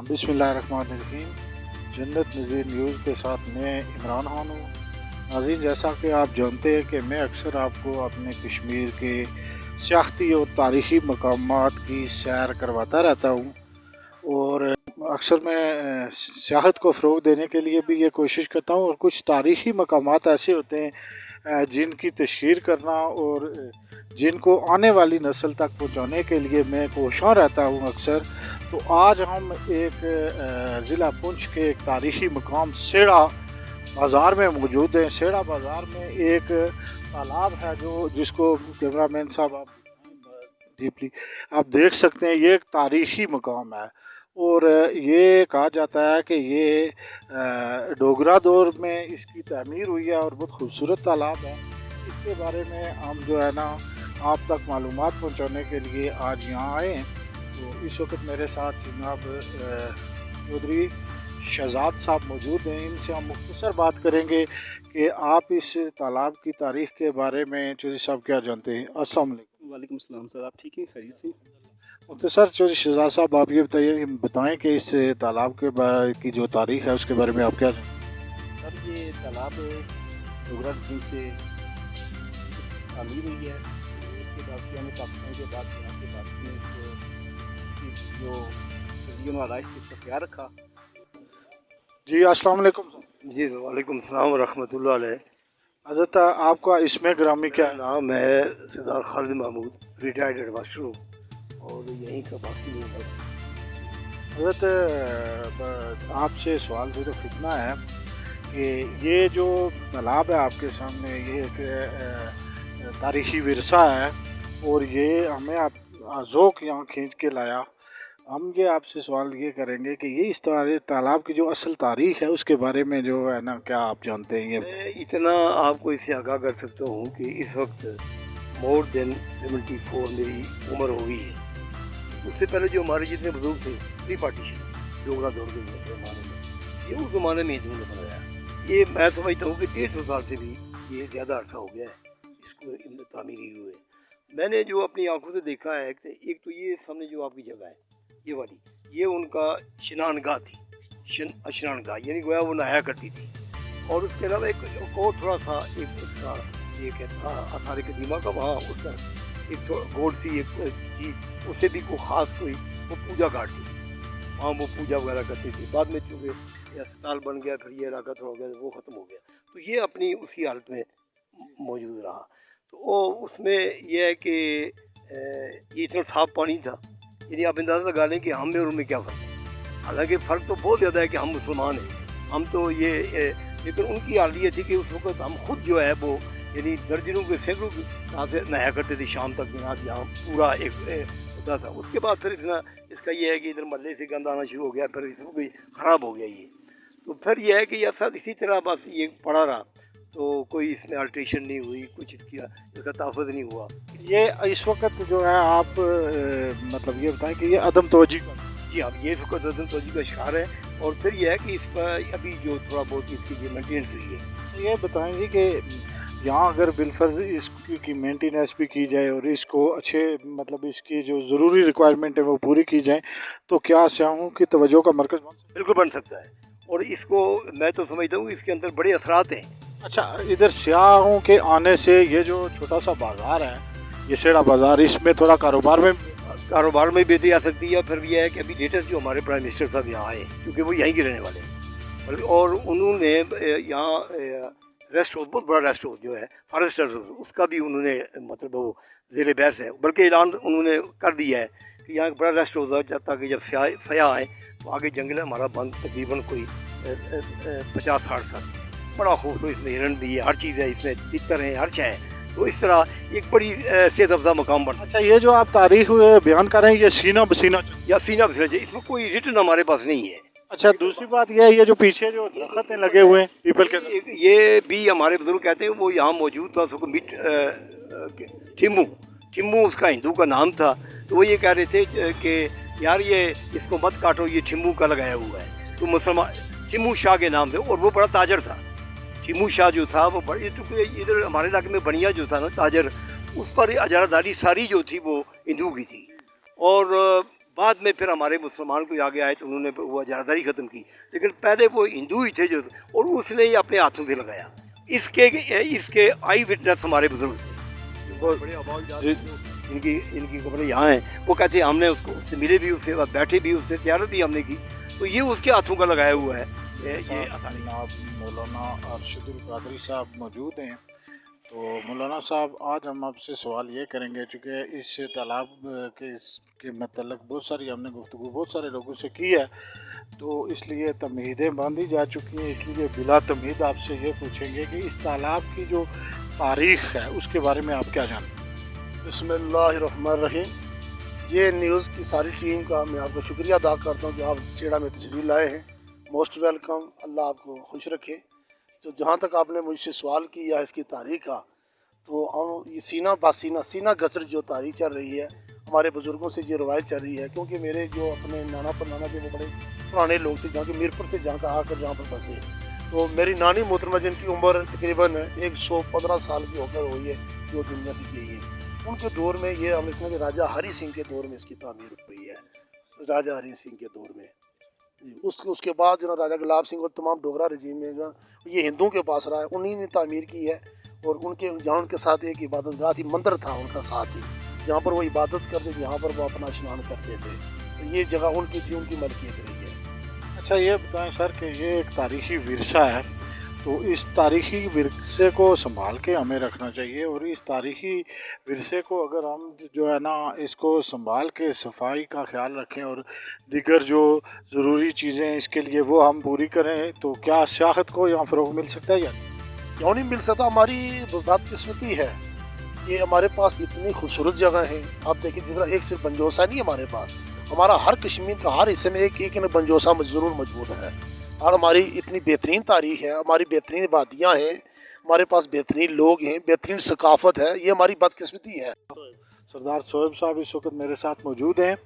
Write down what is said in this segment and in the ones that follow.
बिस्मिल्लाहिर्रहमानिर्रहीम। जन्नत नज़ीर न्यूज़ के साथ मैं इमरान खान हूँ। नाज़रीन, जैसा कि आप जानते हैं कि मैं अक्सर आपको अपने कश्मीर के सियाहती और तारीख़ी मकामात की सैर करवाता रहता हूँ, और अक्सर मैं सियाहत को फ़रोग़ देने के लिए भी ये कोशिश करता हूँ। और कुछ तारीख़ी मकामात ऐसे होते हैं जिनकी तशहीर करना और जिनको आने वाली नस्ल तक पहुँचाने के लिए मैं कोशां रहता हूँ अक्सर। तो आज हम एक ज़िला पुंछ के एक तारीख़ी मकाम सेड़ा बाज़ार में मौजूद हैं। सेड़ा बाज़ार में एक तालाब है जिसको कैमरामैन साहब आप डीपली आप देख सकते हैं। ये एक तारीख़ी मकाम है, और ये कहा जाता है कि ये डोगरा दौर में इसकी तमीर हुई है, और बहुत खूबसूरत तालाब है। इसके बारे में हम जो है ना आप तक मालूमात पहुँचाने के लिए आज यहाँ आए हैं। तो इस वक्त मेरे साथ जनाब चौधरी शहजाद साहब मौजूद हैं। इनसे हम मुख्तसर बात करेंगे कि आप इस तालाब की तारीख़ के बारे में चौधरी साहब क्या जानते हैं। अस्सलाम वालेकुम। वालेकुम सलाम सर, आप ठीक हैं, खैरियत से? मुख्तसर चौधरी शहजाद साहब, आप ये बताएं कि इस तालाब की जो तारीख़ है उसके बारे में आप क्या जानते हैं। सर, ये तालाब डोगरा दिन से तामीर हुई है। इसके बाद से हमें पाकिस्तान के बाद यहाँ के बाद में जो सदियों में आलाइश थी इसका ख्याल रखा। जी अस्सलाम वालेकुम। जी वालेकुम सलाम रहमतुल्लाह अलैह। हज़रत आपका इसमें ग्रामी क्या है? नाम है सरदार खालिद महमूद, रिटायर्ड हेडमास्टर हूँ और यहीं का बाकी हूँ बस। हज़रत आपसे सवाल सिर्फ इतना है कि ये जो तालाब है आपके सामने, ये एक तारीख़ी विरसा है, और ये हमें आप ज़ौक़ यहाँ खींच के लाया। हम ये आपसे सवाल ये करेंगे कि ये इस तालाब की जो असल तारीख़ है उसके बारे में जो है ना, क्या आप जानते हैं? ये मैं इतना आपको इससे आगाह कर सकता हूँ कि इस वक्त मोर देन 74 मेरी उम्र हो गई है। उससे पहले जो हमारे जितने बुजुर्ग थे, प्री पार्टीशन डोगरा दौर के ज़माने में, ये उस ज़माने में इन्होंने बनाया। ये मैं समझता हूँ कि 150 साल से भी ये ज़्यादा अर्सा हो गया है इसको तामीरी हुए। मैंने जो अपनी आंखों से देखा है कि एक तो ये सामने जो आपकी जगह है ये वाली, ये उनका स्नानगाह थी, स्नानगाह यानी गोया वो नहाया करती थी। और उसके अलावा एक और थोड़ा सा एक उसका ये कहता आसार कदीमा का वहाँ उसका एक गोड सी एक चीज़, उससे भी कोई ख़ास कोई वो पूजा घाट थी, वहाँ वो पूजा वगैरह करती थी। बाद में चूँकि ये अस्पताल बन गया, फिर ये इलाका थोड़ा हो गया, वो ख़त्म हो गया, तो ये अपनी उसी हालत में मौजूद रहा। तो वो उसमें यह है कि ये इतना साफ पानी था, यानी आप अंदाज़ा लगा लें कि हम में और उनमें क्या फ़र्क है। हालांकि फ़र्क तो बहुत ज़्यादा है कि हम मुसलमान हैं, हम तो ये लेकिन उनकी हालत ये थी कि उस वक्त हम खुद जो है वो यानी दर्जनों के सैकड़ों यहाँ से नहाया करते थे शाम तक, जनाब यहाँ पूरा एक होता था। उसके बाद फिर इतना इसका ये है कि इधर मल्ले से गंद आना शुरू हो गया, फिर इसमें कोई ख़राब हो गया ये। तो फिर यह है कि यह सब इसी तरह बस ये पड़ा रहा, तो कोई इसमें अल्ट्रेशन नहीं हुई, कुछ इसका तहफ़्फ़ुज़ नहीं हुआ। ये इस वक्त जो है आप मतलब ये बताएं कि ये अदम तवज्जो का, जी हाँ, ये इस वक्त अदम तवज्जो का शिकार है। और फिर यह है कि इस पर अभी जो थोड़ा बहुत इसकी जो मेंटेनेंस हुई है। तो ये बताएंगे कि यहाँ अगर बिलफर्ज इसकी मेंटेनेंस भी की जाए और इसको अच्छे मतलब इसकी जो ज़रूरी रिक्वायरमेंट है वो पूरी की जाए, तो क्या स्याहों की तवज्जो का मरकज़ बन सकता है? बिल्कुल बन सकता है, और इसको मैं तो समझता हूँ इसके अंदर बड़े असरात हैं। अच्छा, इधर सियाहों के आने से ये जो छोटा सा बाज़ार है, ये सेड़ा बाज़ार, इसमें थोड़ा कारोबार में बेहतरी आ सकती है। फिर यह है कि अभी लेटेस्ट जो हमारे प्राइम मिनिस्टर साहब यहाँ आए, क्योंकि वो यहीं के रहने वाले हैं, और उन्होंने यहाँ रेस्ट हाउस, बहुत बड़ा रेस्ट हाउस जो है फॉरेस्ट हाउस, उसका भी उन्होंने मतलब वो ज़ेरे बहस है, बल्कि ऐलान उन्होंने कर दिया है कि यहाँ बड़ा रेस्ट हाउस है, ताकि जब सयाह आए तो आगे जंगल हमारा बंद तकरीबन कोई 50-60 साल, बड़ा खूबसूरत, इसमें हिरन भी है, हर चीज़ है, इसमें तितर है, हर शय है। तो इस तरह एक बड़ी सेहत अफ़ज़ा मकाम बना। अच्छा, ये जो आप तारीख़ बयान कर रहे हैं, ये सीना बसीना या सीना बसीना, इसमें कोई रिटन हमारे पास नहीं है। अच्छा, दूसरी बात यह है, ये जो पीछे जो दरख्त लगे हुए हैं पीपल के, ये भी हमारे बुजुर्ग कहते हैं वो यहाँ मौजूद था, उसको ठिम्मू उसका हिंदू का नाम था। तो वो ये कह रहे थे कि यार ये इसको मत काटो, ये ठिम्मू का लगाया हुआ है। तो मुसलमान ठिम्मू शाह के नाम से, और वो बड़ा ताजर था। ठिम्मू शाह जो था वो बड़े, इधर हमारे इलाके में बनिया जो था ना ताजर, उस पर इजारादारी सारी जो थी वो हिंदू की थी। और बाद में फिर हमारे मुसलमान कोई आगे आए तो उन्होंने वो इजारादारी ख़त्म की, लेकिन पहले वो हिंदू ही थे जो, और उसने ही अपने हाथों से लगाया। इसके आई विटनेस हमारे बुजुर्ग थे, बहुत बड़े आवाज जी। इनकी कपड़े यहाँ हैं। वो कहते हैं हमने उससे मिले भी, उससे बैठे भी, उससे ज़ियारत भी हमने की, तो ये उसके हाथों का लगाया हुआ है। ये आसानी जनाब मौलाना अरशदुल कादरी साहब मौजूद हैं। तो मौलाना साहब, आज हम आपसे सवाल ये करेंगे, चूँकि इस तालाब के मतलब बहुत सारी हमने गुफ्तगू बहुत सारे लोगों से की है, तो इसलिए तमहीदें बांधी जा चुकी हैं, इसलिए बिला तमहीद आपसे ये पूछेंगे कि इस तालाब की जो तारीख़ है उसके बारे में आप क्या जानते हैं? बिस्मिल्लाहिर्रहमानिर्रहीम। ये न्यूज़ की सारी टीम का मैं आपको शुक्रिया अदा करता हूँ कि आप सीड़ा में तशरीफ़ लाए हैं। मोस्ट वेलकम, अल्लाह आपको खुश रखे। तो जहाँ तक आपने मुझसे सवाल किया इसकी तारीख़ का, तो हम ये सीना गसर जो तारीख़ चल रही है, हमारे बुज़ुर्गों से जो रवायत चल रही है, क्योंकि मेरे जो अपने नाना थे वो बड़े पुराने लोग थे, जहाँ के मीरपुर से जहाँ का आकर जहाँ पर बसे। तो मेरी नानी मोहतरमा जिनकी उम्र तकरीबन 115 साल की होकर हुई है, जो दुनिया से गई है, उनके दौर में ये हमने सुना कि राजा हरि सिंह के दौर में इसकी तामीर हुई है, राजा हरि सिंह के दौर में। उसके बाद जो राजा गुलाब सिंह और तमाम डोगरा रजीम में जो ये हिंदुओं के पास रहा है, उन्हीं ने तामीर की है। और उनके जहाँ उनके साथ एक इबादत गाह थी, मंदिर था उनका साथ ही, जहाँ पर वो इबादत करते थे, जहाँ पर वो अपना स्नान करते थे। तो ये जगह उनकी थी, उनकी मलकियत रही है। अच्छा, ये बताएं सर कि ये एक तारीख़ी विरसा है, तो इस तारीख़ी विरसे को संभाल के हमें रखना चाहिए, और इस तारीख़ी विरसे को अगर हम जो है ना इसको संभाल के सफाई का ख्याल रखें और दीगर जो ज़रूरी चीज़ें हैं इसके लिए वो हम पूरी करें, तो क्या सियाहत को यहाँ फ़रोग़ मिल सकता है या क्यों नहीं मिल सकता? हमारी बदकिस्मती है, ये हमारे पास इतनी खूबसूरत जगह है। आप देखिए, जिस तरह एक सिर्फ बंजोसा नहीं हमारे पास, हमारा हर कश्मीर का हर हिस्से में एक एक बंजोसा ज़रूर मौजूद है। और हमारी इतनी बेहतरीन तारीख़ है, हमारी बेहतरीन वादियाँ हैं, हमारे पास बेहतरीन लोग हैं, बेहतरीन सकाफ़त है। ये हमारी बदकिस्मती है। सरदार शोएब साहब इस वक्त मेरे साथ मौजूद हैं।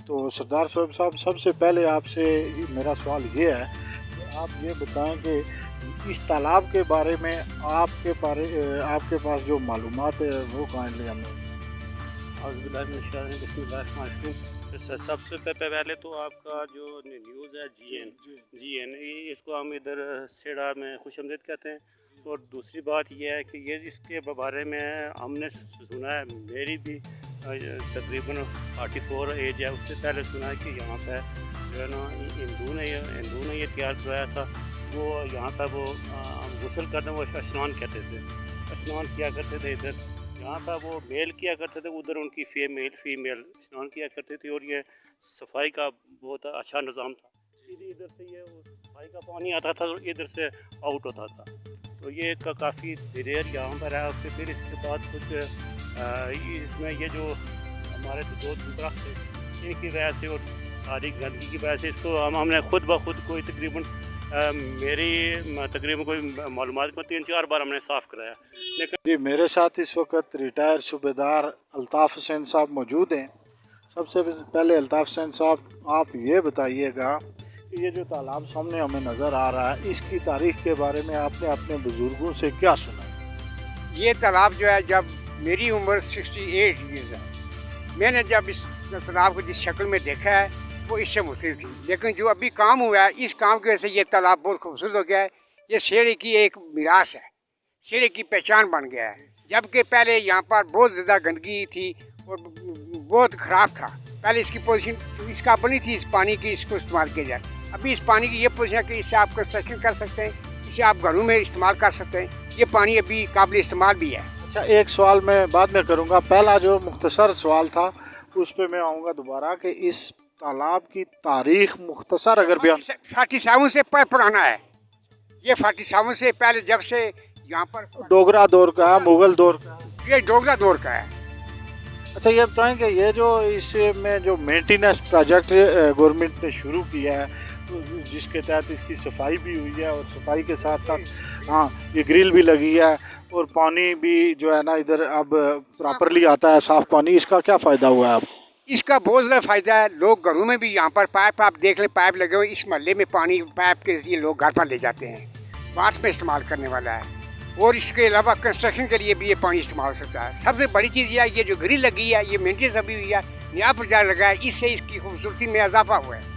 तो सरदार शोएब साहब, सबसे पहले आपसे मेरा सवाल ये है कि आप ये बताएं कि इस तालाब के बारे में आपके पास जो मालूमात है वो काइंडली हमें। सबसे पहले तो आपका जो न्यूज़ है GN, इसको हम इधर सेड़ा में खुशामदीद कहते हैं। और दूसरी बात यह है कि ये इसके बारे में हमने सुना है, मेरी भी तकरीबन 44 एज है, उससे पहले सुना है कि यहाँ पे जो है ना हिंदू ने ये तैयार करवाया था। वो यहाँ पर वो गुस्ल करते, वो स्नान कहते थे, स्नान किया करते थे। इधर यहाँ पर वो मेल किया करते थे, उधर उनकी फीमेल स्नान किया करते थे। और ये सफाई का बहुत अच्छा निज़ाम था। इधर से ये सफाई का पानी आता था, तो इधर से आउट होता था। तो ये काफ़ी देर यहाँ पर है। फिर इसके बाद कुछ इसमें ये जो हमारे दो दरख्त थे, इनकी वजह से और सारी गंदगी की वजह से इसको हमने खुद ब खुद कोई तकरीबन कोई मालूमात को 3-4 बार हमने साफ़ कराया। लेकिन जी, मेरे साथ इस वक्त रिटायर सूबेदार अल्ताफ़ हुसैन साहब मौजूद हैं। सबसे पहले अल्ताफ़ हुसैन साहब, आप ये बताइएगा कि ये जो तालाब सामने हमें नज़र आ रहा है, इसकी तारीख़ के बारे में आपने अपने बुज़ुर्गों से क्या सुना? ये तालाब जो है, जब मेरी उम्र 68 ईयर्स है, मैंने जब इस तालाब को जिस शक्ल में देखा है वो इससे मुख्तलिफ थी। लेकिन जो अभी काम हुआ है, इस काम की वजह से ये तालाब बहुत खूबसूरत हो गया है। ये शेरे की एक मिरास है, शेरे की पहचान बन गया है। जबकि पहले यहाँ पर बहुत ज़्यादा गंदगी थी और बहुत ख़राब था। पहले इसकी पोजीशन इसका बनी थी, इस पानी की इसको इस्तेमाल किया जाए। अभी इस पानी की ये पोजीशन है कि इससे आप कंस्ट्रक्शन कर सकते हैं, इसे आप घरों में इस्तेमाल कर सकते हैं। ये पानी अभी काबिल इस्तेमाल भी है। अच्छा, एक सवाल मैं बाद में करूँगा। पहला जो मुख्तसर सवाल था उस पर मैं आऊँगा दोबारा कि इस तालाब की तारीख़ मुख्तसर अगर बयान। 47 से पुराना है ये, 47 से पहले, जब से यहाँ पर डोगरा दौर का है, मुग़ल दौर का है। ये डोगरा दौर का है। अच्छा, ये बताएं कि ये जो इसमें जो मेंटेनेंस प्रोजेक्ट गवर्नमेंट ने शुरू किया है, तो जिसके तहत इसकी सफाई भी हुई है, और सफाई के साथ साथ हाँ ये ग्रिल भी लगी है, और पानी भी जो है ना इधर अब प्रॉपरली आता है, साफ़ पानी, इसका क्या फ़ायदा हुआ है अब? इसका बहुत ज़्यादा फ़ायदा है। लोग घरों में भी यहाँ पर पाइप, आप देख लें, पाइप लगे हुए। इस महल्ले में पानी पाइप के जरिए लोग घर पर ले जाते हैं, बाथ में इस्तेमाल करने वाला है। और इसके अलावा कंस्ट्रक्शन के लिए भी ये पानी इस्तेमाल हो सकता है। सबसे बड़ी चीज़ ये है, ये जो ग्रिल लगी है, ये मेंटेनेंस अभी हुई है, नया प्रोजेक्ट लगा है, इससे इसकी खूबसूरती में इजाफा हुआ है।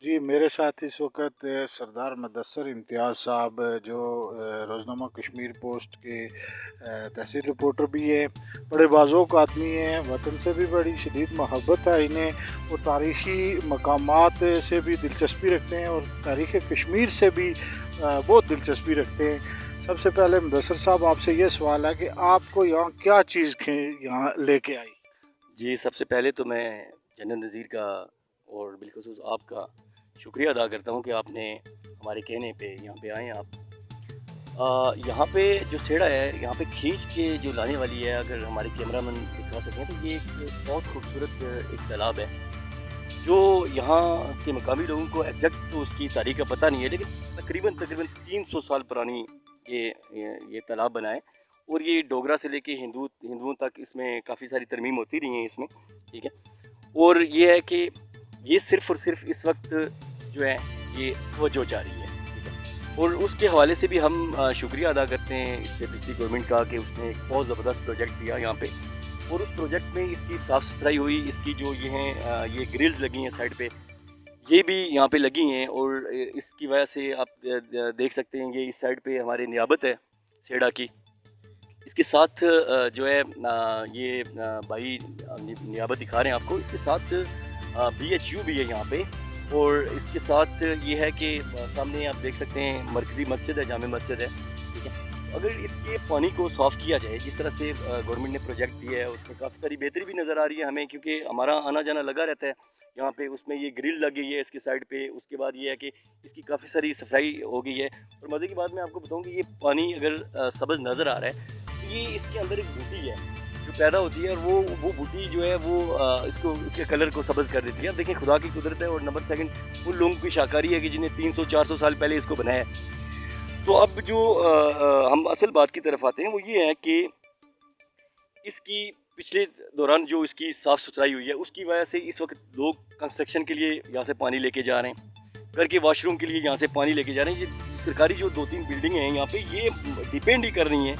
जी, मेरे साथ इस वक्त सरदार मुदस्सर इम्तियाज़ साहब जो रोज़नामा कश्मीर पोस्ट के तहसील रिपोर्टर भी है, बड़े बाज़ोक आदमी हैं, वतन से भी बड़ी शदीद मोहब्बत है इन्हें, वो तारीख़ी मकामात से भी दिलचस्पी रखते हैं और तारीख़ कश्मीर से भी बहुत दिलचस्पी रखते हैं। सबसे पहले मुदस्सर साहब आपसे ये सवाल है कि आपको यहाँ क्या चीज़ यहाँ लेके आई? जी, सबसे पहले तो मैं जन्नत नज़ीर का और बिलखुसूस आपका शुक्रिया अदा करता हूँ कि आपने हमारे कहने पे यहाँ पे आए आप। यहाँ पे जो सेड़ा है, यहाँ पे खींच के जो लाने वाली है, अगर हमारे कैमरामैन दिखा सकें तो ये एक बहुत खूबसूरत एक तालाब है जो यहाँ के मकामी लोगों को एग्जैक्ट तो उसकी तारीख का पता नहीं है, लेकिन तकरीबन 300 साल पुरानी ये तालाब बना है और ये डोगरा से लेके हिंदुओं तक इसमें काफ़ी सारी तरमीम होती रही हैं इसमें, ठीक है। और ये है कि ये सिर्फ़ और सिर्फ इस वक्त जो है ये तवज्जो जा रही है, ठीक है। और उसके हवाले से भी हम शुक्रिया अदा करते हैं इससे पिछली गवर्नमेंट का कि उसने एक बहुत ज़बरदस्त प्रोजेक्ट दिया यहाँ पे, और उस प्रोजेक्ट में इसकी साफ़ सुथराई हुई, इसकी जो ये हैं ये ग्रिल्स लगी हैं साइड पे, ये भी यहाँ पे लगी हैं, और इसकी वजह से आप देख सकते हैं ये इस साइड पे हमारे नियाबत है सेड़ा की। इसके साथ जो है ये भाई नियाबत दिखा रहे हैं आपको, इसके साथ BHU भी है यहाँ पे, और इसके साथ ये है कि सामने आप देख सकते हैं मरकज़ी मस्जिद है, जामे मस्जिद है, ठीक है। अगर इसके पानी को साफ़ किया जाए जिस तरह से गवर्नमेंट ने प्रोजेक्ट दिया है, उसमें काफ़ी सारी बेहतरी भी नज़र आ रही है हमें, क्योंकि हमारा आना जाना लगा रहता है यहाँ पे। उसमें ये ग्रिल लगी है इसकी साइड पे, उसके बाद ये है कि इसकी काफ़ी सारी सफाई हो गई है। और मज़े की बात मैं आपको बताऊँ कि ये पानी अगर सब्ज़ नज़र आ रहा है तो ये इसके अंदर एक बूटी है जो पैदा होती है, और वो बूटी जो है वो इसके कलर को सब्ज़ कर देती है। अब देखें खुदा की कुदरत है, और नंबर सेकंड उन लोगों की शाकारी है कि जिन्हें 300-400 साल पहले इसको बनाया है। तो अब जो हम असल बात की तरफ आते हैं वो ये है कि इसकी पिछले दौरान जो इसकी साफ़ सुथराई हुई है उसकी वजह से इस वक्त लोग कंस्ट्रक्शन के लिए यहाँ से पानी लेके जा रहे हैं, घर के वाशरूम के लिए यहाँ से पानी लेके जा रहे हैं। ये सरकारी जो 2-3 बिल्डिंगें हैं यहाँ पे, ये डिपेंड ही कर रही हैं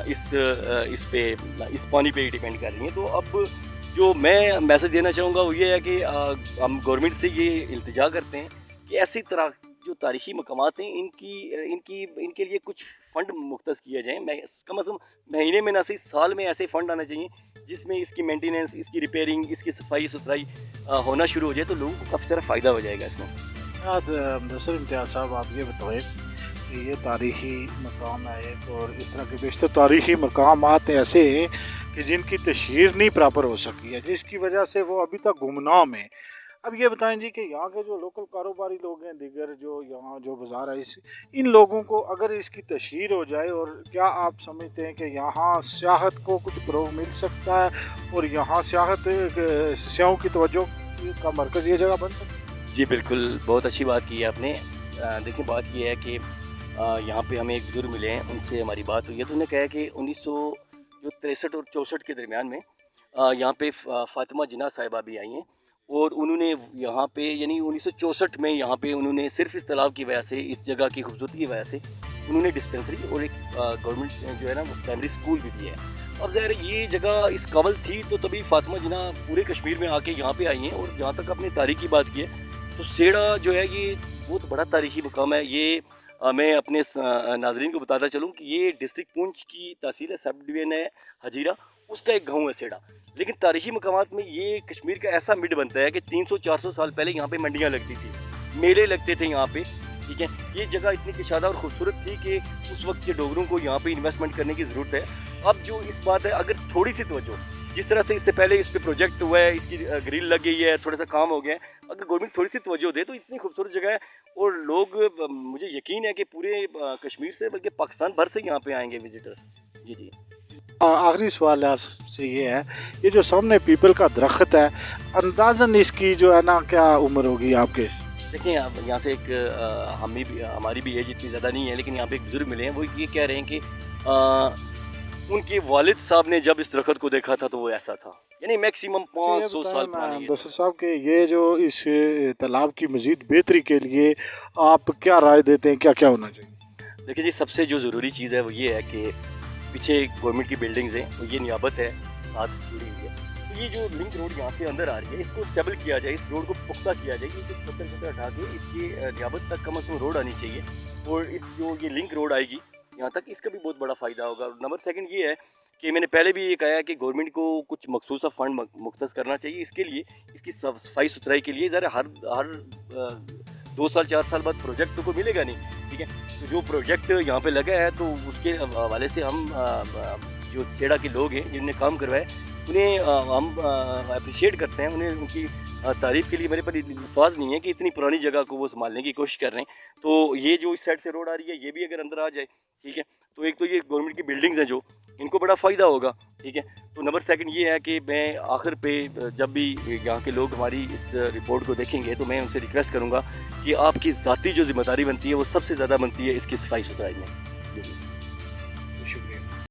इस पानी पे ही डिपेंड कर रही हैं। तो अब जो मैं मैसेज देना चाहूँगा वो ये है कि हम गवर्नमेंट से ये इल्तिजा करते हैं कि ऐसी तरह जो तारीख़ी मकामात हैं इनके लिए कुछ फ़ंड मुख्तस किया जाए। कम अज़ कम महीने में ना सही साल में ऐसे फ़ंड आने चाहिए जिसमें इसकी मेंटेनेंस, इसकी रिपेयरिंग, इसकी सफाई सुथराई होना शुरू हो जाए, तो लोगों को काफ़ी सारा फ़ायदा हो जाएगा इसमें। मुदस्सर इम्तियाज़ साहब, आप ये बताएं कि ये तारीख़ी मकाम है एक, और इस तरह के बेशतर तारीख़ी मकामात ऐसे हैं कि जिनकी तशहीर नहीं प्रॉपर हो सकी है, जिसकी वजह से वो अभी तक गुमनाम है। अब ये बताएं जी कि यहाँ के जो लोकल कारोबारी लोग हैं, दिगर जो यहाँ जो बाज़ार है, इन लोगों को अगर इसकी तशहीर हो जाए, और क्या आप समझते हैं कि यहाँ सियाहत को कुछ फ़रोग़ मिल सकता है और यहाँ सियाहों की तवज्जो का मरकज़ ये जगह बन सकती है? जी बिल्कुल, बहुत अच्छी बात की है आपने। देखिए बात ये है कि यहाँ पे हमें एक बुजुर्ग मिले हैं, उनसे हमारी बात हुई है, तो उन्होंने कहा कि 1963 और 64 के दरमियान में यहाँ पे फ़ातिमा जिन्ना साहिबा भी आई हैं, और उन्होंने यहाँ पे यानी 1964 में यहाँ पे उन्होंने सिर्फ इस तालाब की वजह से, इस जगह की खूबसूरती की वजह से उन्होंने डिस्पेंसरी और एक गवर्नमेंट जो है ना वो प्राइमरी स्कूल भी दिया है। अब ज़ाहिर ये जगह इस काबिल थी तो तभी फ़ातिमा जिन्ना पूरे कश्मीर में आके यहाँ पे आई हैं। और जहाँ तक अपनी तारीख़ की बात की है तो सेड़ा जो है ये बहुत बड़ा तारीख़ी मकाम है। ये मैं अपने नाज़रीन को बताता चलूँ कि ये डिस्ट्रिक्ट पूंछ की तहसील है, सब डिवीज़न है हजीरा, उसका एक गाँव है सेड़ा। लेकिन तारीख़ी मकामात में ये कश्मीर का ऐसा मिड बनता है कि 300-400 साल पहले यहाँ पे मंडियाँ लगती थी, मेले लगते थे यहाँ पे, ठीक है। ये जगह इतनी कशादा और खूबसूरत थी कि उस वक्त के डोगरों को यहाँ पे इन्वेस्टमेंट करने की ज़रूरत है। अब जो इस बात है, अगर थोड़ी सी तवज्जो जिस तरह से इससे पहले इस पे प्रोजेक्ट हुआ है, इसकी ग्रिल लग गई है, थोड़ा सा काम हो गया है, अगर गवर्नमेंट थोड़ी सी तवज्जो दे तो इतनी खूबसूरत जगह है और लोग मुझे यकीन है कि पूरे कश्मीर से बल्कि पाकिस्तान भर से यहाँ पे आएंगे विजिटर। जी जी। आखिरी सवाल आपसे ये है, ये जो सामने पीपल का दरख्त है, अंदाज़न इसकी जो है ना क्या उम्र होगी आपके? देखिए आप यहाँ से एक हमारी भी एज इतनी ज़्यादा नहीं है, लेकिन यहाँ पे एक बुजुर्ग मिले हैं, वो ये कह रहे हैं कि उनके वालिद साहब ने जब इस दरख्त को देखा था तो वो ऐसा था, यानी मैक्सिमम 500 साल पुरानी है। दस्तर साहब के ये जो इस तालाब की मज़ीद बेहतरी के लिए आप क्या राय देते हैं, क्या क्या होना चाहिए? देखिए जी, सबसे जो ज़रूरी चीज़ है वो ये है कि पीछे गवर्नमेंट की बिल्डिंग्स हैं, वो ये नियाबत है साथ जुड़ी हुई है, तो ये जो लिंक रोड यहाँ से अंदर आ रही है इसको स्टेबल किया जाए, इस रोड को पुख्ता किया जाए, ये पत्थर शत्थर हटा के इसकी नियाबत तक कम अज़ कम रोड आनी चाहिए और इस जो ये लिंक रोड आएगी यहाँ तक, इसका भी बहुत बड़ा फ़ायदा होगा। और नंबर सेकंड ये है कि मैंने पहले भी ये कहा है कि गवर्नमेंट को कुछ मखसूसा फ़ंड मुख्तस करना चाहिए इसके लिए, इसकी सफाई सुथराई के लिए। ज़रा हर 2 साल 4 साल बाद प्रोजेक्ट तो कोई मिलेगा नहीं, ठीक है, तो जो प्रोजेक्ट यहाँ पे लगा है तो उसके हवाले से हम जो सेड़ा के लोग हैं जिनने काम करवाए उन्हें हम अप्रिशिएट करते हैं, उन्हें उनकी तारीफ़ के लिए मेरे पास अल्फाज नहीं है कि इतनी पुरानी जगह को वो संभालने की कोशिश कर रहे हैं। तो ये जो इस साइड से रोड आ रही है ये भी अगर अंदर आ जाए, ठीक है, तो एक तो ये गवर्नमेंट की बिल्डिंग्स हैं जो इनको बड़ा फ़ायदा होगा, ठीक है। तो नंबर सेकंड ये है कि मैं आखिर पे जब भी यहाँ के लोग हमारी इस रिपोर्ट को देखेंगे तो मैं उनसे रिक्वेस्ट करूँगा कि आपकी ज़ाती जो जिम्मेदारी बनती है वो सबसे ज़्यादा बनती है इसकी सफाई सुथराई में।